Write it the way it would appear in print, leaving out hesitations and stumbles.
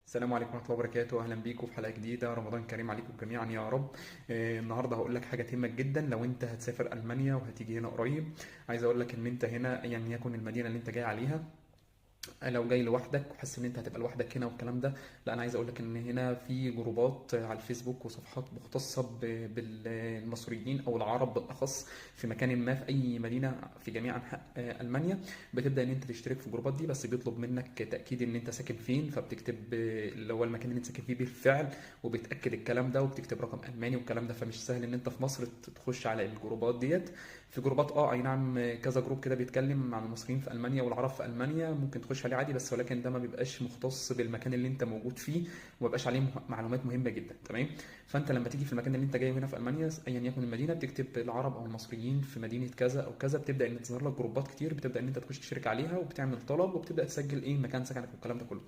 السلام عليكم ورحمة الله وبركاته. أهلا بيكم في حلقة جديدة. رمضان كريم عليكم جميعا يا رب. النهاردة هقول لك حاجة تهمك جدا لو أنت هتسافر ألمانيا وهتيجي هنا قريب. عايز أقول لك إن أنت هنا أيا يكن المدينة اللي أنت جاي عليها، لو جاي لوحدك وحاسس ان انت هتبقى لوحدك هنا والكلام ده، لا انا عايز اقول لك ان هنا في جروبات على الفيسبوك وصفحات مختصه بالمصريين او العرب بالاخص في مكان ما في اي مدينه في جميع انحاء المانيا. بتبدا ان انت تشترك في الجروبات دي، بس بيطلب منك تاكيد ان انت ساكن فين، فبتكتب اللي هو المكان اللي انت ساكن فيه بالفعل، وبتاكد الكلام ده وبتكتب رقم الماني والكلام ده. فمش سهل ان انت في مصر تخش على الجروبات ديت. في جروبات اي نعم، كذا جروب كده بيتكلم عن المصريين في المانيا والعرب في المانيا، ممكن تخش عليه عادي، بس ولكن ده ما بيبقاش مختص بالمكان اللي انت موجود فيه، وما بيبقاش عليه معلومات مهمه جدا. تمام. فانت لما تيجي في المكان اللي انت جاي هنا في المانيا ايا يكن المدينه، بتكتب العرب او المصريين في مدينه كذا او كذا، بتبدا ان تظهر لك جروبات كتير، بتبدا ان انت تخش تشترك عليها وبتعمل طلب وبتبدا تسجل ايه مكان سكنك والكلام ده كله.